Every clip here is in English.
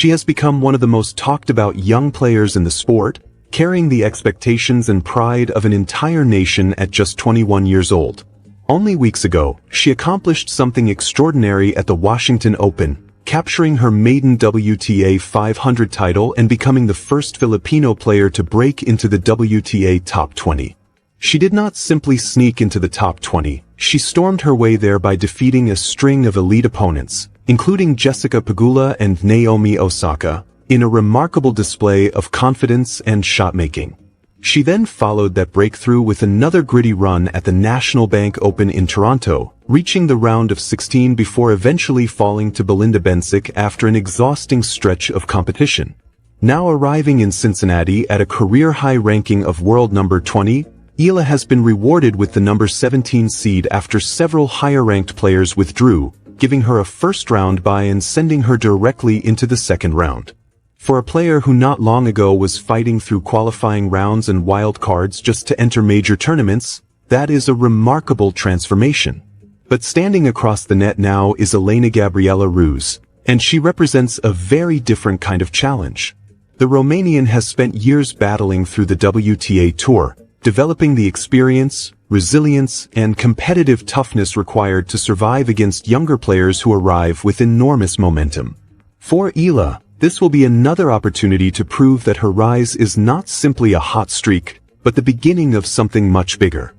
She has become one of the most talked about young players in the sport, carrying the expectations and pride of an entire nation at just 21 years old. Only weeks ago, she accomplished something extraordinary at the Washington Open, capturing her maiden WTA 500 title and becoming the first Filipino player to break into the WTA top 20. She did not simply sneak into the top 20, she stormed her way there by defeating a string of elite opponents, including Jessica Pegula and Naomi Osaka, in a remarkable display of confidence and shot-making. She then followed that breakthrough with another gritty run at the National Bank Open in Toronto, reaching the round of 16 before eventually falling to Belinda Bencic after an exhausting stretch of competition. Now arriving in Cincinnati at a career-high ranking of world number 20, Eala has been rewarded with the number 17 seed after several higher-ranked players withdrew, giving her a first-round bye and sending her directly into the second round. For a player who not long ago was fighting through qualifying rounds and wild cards just to enter major tournaments, that is a remarkable transformation. But standing across the net now is Elena-Gabriela Ruse, and she represents a very different kind of challenge. The Romanian has spent years battling through the WTA Tour, developing the experience, resilience, and competitive toughness required to survive against younger players who arrive with enormous momentum. For Eala, this will be another opportunity to prove that her rise is not simply a hot streak, but the beginning of something much bigger.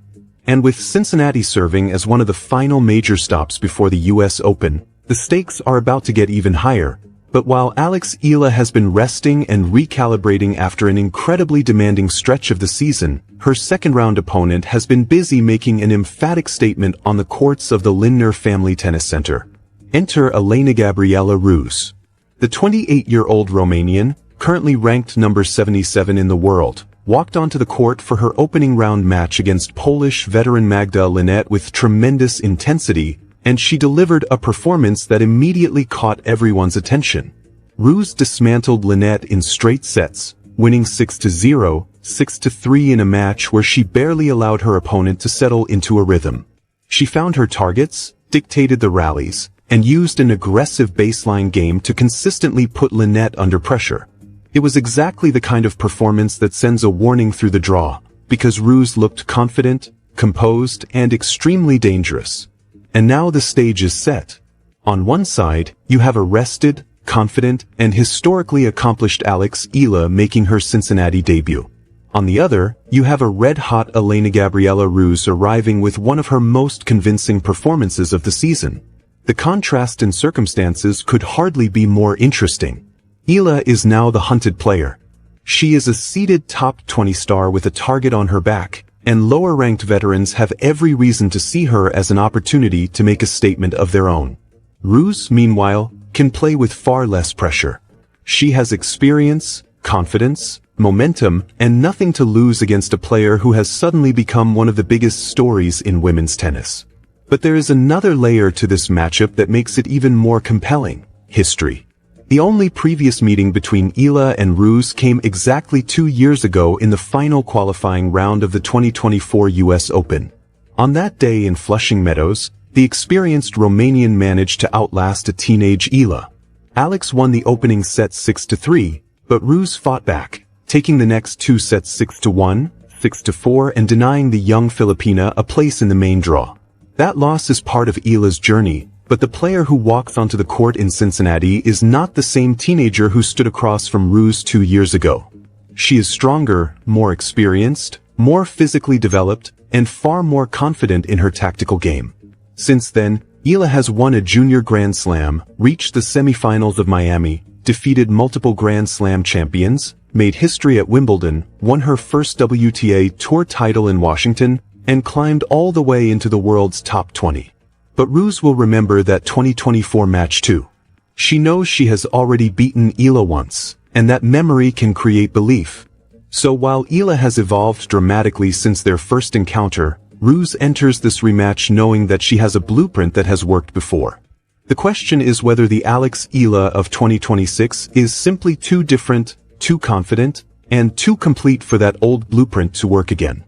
And with Cincinnati serving as one of the final major stops before the US Open, the stakes are about to get even higher. But while Alex Eala has been resting and recalibrating after an incredibly demanding stretch of the season, her second-round opponent has been busy making an emphatic statement on the courts of the Lindner Family Tennis Center. Enter Elena-Gabriela Ruse. The 28-year-old Romanian, currently ranked number 77 in the world, walked onto the court for her opening round match against Polish veteran Magda Linette with tremendous intensity, and she delivered a performance that immediately caught everyone's attention. Ruse dismantled Linette in straight sets, winning 6-0, 6-3 in a match where she barely allowed her opponent to settle into a rhythm. She found her targets, dictated the rallies, and used an aggressive baseline game to consistently put Linette under pressure. It was exactly the kind of performance that sends a warning through the draw, because Ruse looked confident, composed, and extremely dangerous. And now the stage is set. On one side, you have a rested, confident, and historically accomplished Alex Eala making her Cincinnati debut. On the other, you have a red-hot Elena-Gabriela Ruse arriving with one of her most convincing performances of the season. The contrast in circumstances could hardly be more interesting. Eala is now the hunted player. She is a seeded top 20 star with a target on her back, and lower-ranked veterans have every reason to see her as an opportunity to make a statement of their own. Ruse, meanwhile, can play with far less pressure. She has experience, confidence, momentum, and nothing to lose against a player who has suddenly become one of the biggest stories in women's tennis. But there is another layer to this matchup that makes it even more compelling: history. The only previous meeting between Eala and Ruse came exactly 2 years ago in the final qualifying round of the 2024 US Open. On that day in Flushing Meadows, the experienced Romanian managed to outlast a teenage Eala. Alex won the opening set 6-3, but Ruse fought back, taking the next 2 sets 6-1, 6-4 and denying the young Filipina a place in the main draw. That loss is part of Eala's journey, but the player who walks onto the court in Cincinnati is not the same teenager who stood across from Ruse 2 years ago. She is stronger, more experienced, more physically developed, and far more confident in her tactical game. Since then, Eala has won a junior Grand Slam, reached the semifinals of Miami, defeated multiple Grand Slam champions, made history at Wimbledon, won her first WTA Tour title in Washington, and climbed all the way into the world's top 20. But Ruse will remember that 2024 match too. She knows she has already beaten Eala once, and that memory can create belief. So while Eala has evolved dramatically since their first encounter, Ruse enters this rematch knowing that she has a blueprint that has worked before. The question is whether the Alex Eala of 2026 is simply too different, too confident, and too complete for that old blueprint to work again.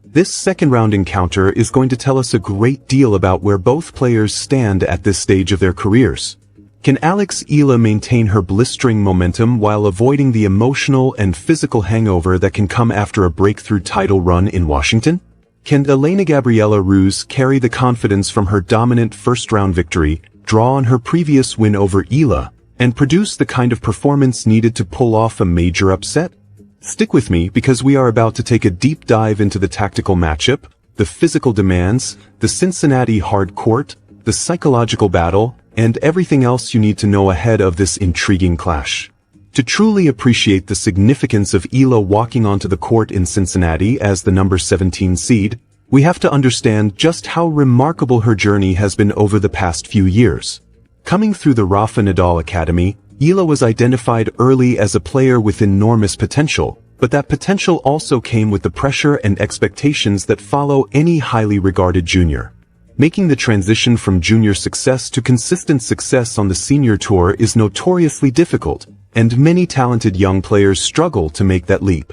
This second-round encounter is going to tell us a great deal about where both players stand at this stage of their careers. Can Alex Eala maintain her blistering momentum while avoiding the emotional and physical hangover that can come after a breakthrough title run in Washington? Can Elena-Gabriela Ruse carry the confidence from her dominant first-round victory, draw on her previous win over Eala, and produce the kind of performance needed to pull off a major upset? Stick with me because we are about to take a deep dive into the tactical matchup, the physical demands, the Cincinnati hard court, the psychological battle, and everything else you need to know ahead of this intriguing clash. To truly appreciate the significance of Eala walking onto the court in Cincinnati as the number 17 seed, we have to understand just how remarkable her journey has been over the past few years. Coming through the Rafa Nadal Academy, Eala was identified early as a player with enormous potential, but that potential also came with the pressure and expectations that follow any highly regarded junior. Making the transition from junior success to consistent success on the senior tour is notoriously difficult, and many talented young players struggle to make that leap.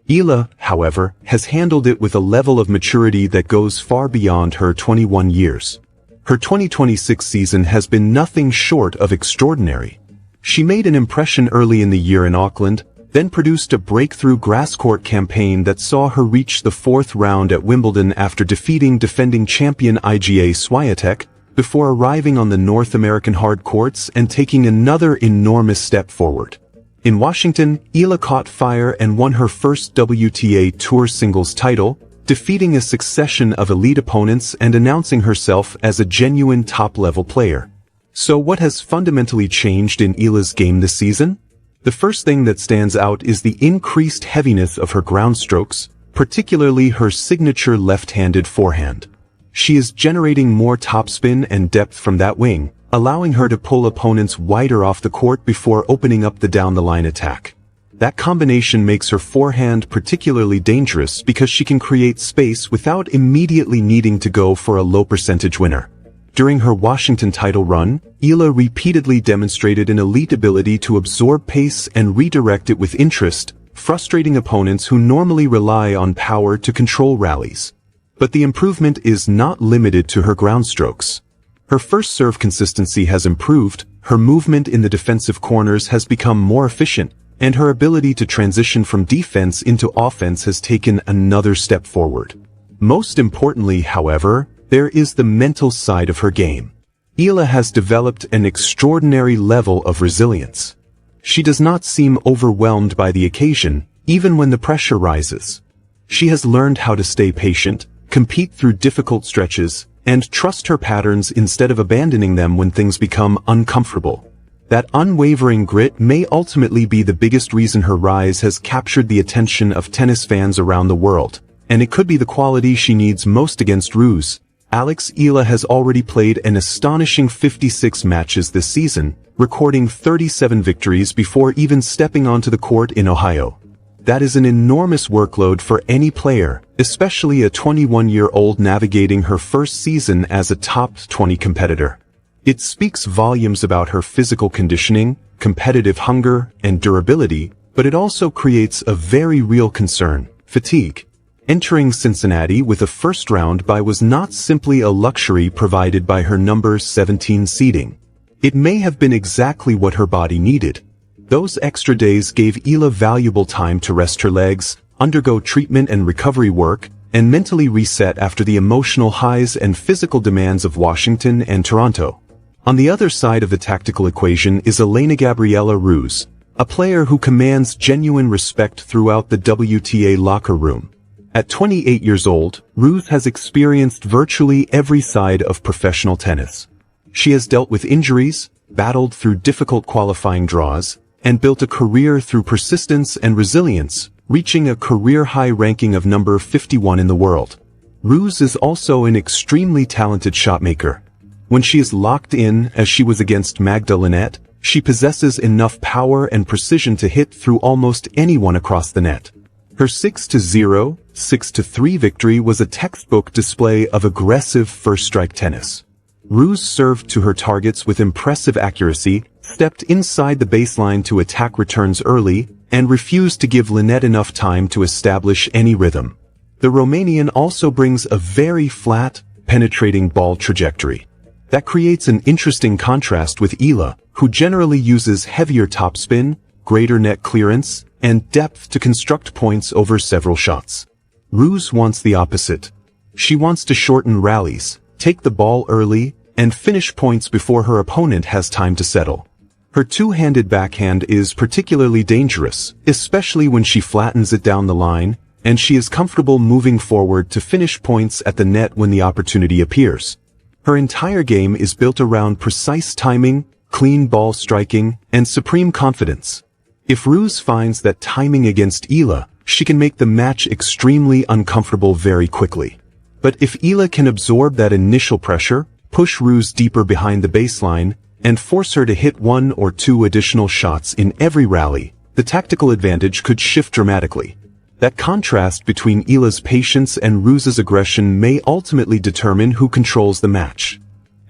Eala, however, has handled it with a level of maturity that goes far beyond her 21 years. Her 2026 season has been nothing short of extraordinary. She made an impression early in the year in Auckland, then produced a breakthrough grass court campaign that saw her reach the fourth round at Wimbledon after defeating defending champion Iga Swiatek, before arriving on the North American hard courts and taking another enormous step forward. In Washington, Eala caught fire and won her first WTA Tour singles title, defeating a succession of elite opponents and announcing herself as a genuine top-level player. So what has fundamentally changed in Eala's game this season? The first thing that stands out is the increased heaviness of her ground strokes, particularly her signature left-handed forehand. She is generating more topspin and depth from that wing, allowing her to pull opponents wider off the court before opening up the down-the-line attack. That combination makes her forehand particularly dangerous because she can create space without immediately needing to go for a low-percentage winner. During her Washington title run, Eala repeatedly demonstrated an elite ability to absorb pace and redirect it with interest, frustrating opponents who normally rely on power to control rallies. But the improvement is not limited to her ground strokes. Her first serve consistency has improved, her movement in the defensive corners has become more efficient, and her ability to transition from defense into offense has taken another step forward. Most importantly, however, there is the mental side of her game. Eala has developed an extraordinary level of resilience. She does not seem overwhelmed by the occasion, even when the pressure rises. She has learned how to stay patient, compete through difficult stretches, and trust her patterns instead of abandoning them when things become uncomfortable. That unwavering grit may ultimately be the biggest reason her rise has captured the attention of tennis fans around the world, and it could be the quality she needs most against Ruse. Alex Eala has already played an astonishing 56 matches this season, recording 37 victories before even stepping onto the court in Ohio. That is an enormous workload for any player, especially a 21-year-old navigating her first season as a top 20 competitor. It speaks volumes about her physical conditioning, competitive hunger, and durability, but it also creates a very real concern: fatigue. Entering Cincinnati with a first-round bye was not simply a luxury provided by her number 17 seeding. It may have been exactly what her body needed. Those extra days gave Eala valuable time to rest her legs, undergo treatment and recovery work, and mentally reset after the emotional highs and physical demands of Washington and Toronto. On the other side of the tactical equation is Elena-Gabriela Ruse, a player who commands genuine respect throughout the WTA locker room. At 28 years old, Ruse has experienced virtually every side of professional tennis. She has dealt with injuries, battled through difficult qualifying draws, and built a career through persistence and resilience, reaching a career-high ranking of number 51 in the world. Ruse is also an extremely talented shotmaker. When she is locked in, as she was against Magda Linette, she possesses enough power and precision to hit through almost anyone across the net. Her 6-0, 6-3 victory was a textbook display of aggressive first-strike tennis. Ruse served to her targets with impressive accuracy, stepped inside the baseline to attack returns early, and refused to give Linette enough time to establish any rhythm. The Romanian also brings a very flat, penetrating ball trajectory. That creates an interesting contrast with Eala, who generally uses heavier topspin, greater net clearance, and depth to construct points over several shots. Ruse wants the opposite. She wants to shorten rallies, take the ball early, and finish points before her opponent has time to settle. Her two-handed backhand is particularly dangerous, especially when she flattens it down the line, and she is comfortable moving forward to finish points at the net when the opportunity appears. Her entire game is built around precise timing, clean ball striking, and supreme confidence. If Ruse finds that timing against Eala, she can make the match extremely uncomfortable very quickly. But if Eala can absorb that initial pressure, push Ruse deeper behind the baseline, and force her to hit 1 or 2 additional shots in every rally, the tactical advantage could shift dramatically. That contrast between Eala's patience and Ruse's aggression may ultimately determine who controls the match.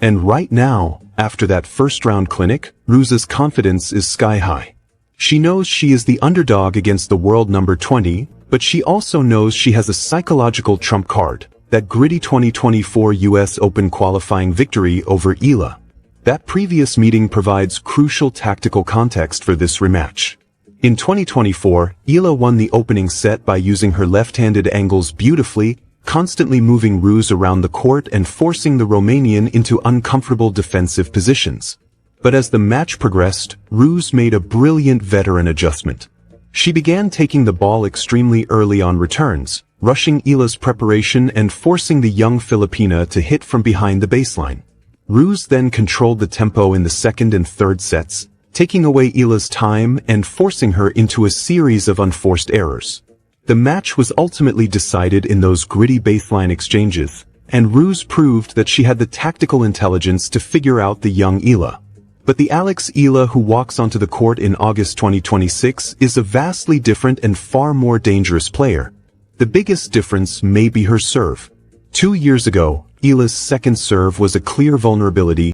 And right now, after that first-round clinic, Ruse's confidence is sky-high. She knows she is the underdog against the world number 20, but she also knows she has a psychological trump card, that gritty 2024 US Open qualifying victory over Eala. That previous meeting provides crucial tactical context for this rematch. In 2024, Eala won the opening set by using her left-handed angles beautifully, constantly moving Ruse around the court and forcing the Romanian into uncomfortable defensive positions. But as the match progressed, Ruse made a brilliant veteran adjustment. She began taking the ball extremely early on returns, rushing Eala's preparation and forcing the young Filipina to hit from behind the baseline. Ruse then controlled the tempo in the second and third sets, taking away Eala's time and forcing her into a series of unforced errors. The match was ultimately decided in those gritty baseline exchanges, and Ruse proved that she had the tactical intelligence to figure out the young Eala. But the Alex Eala who walks onto the court in August 2026 is a vastly different and far more dangerous player. The biggest difference may be her serve. 2 years ago, Eala's second serve was a clear vulnerability,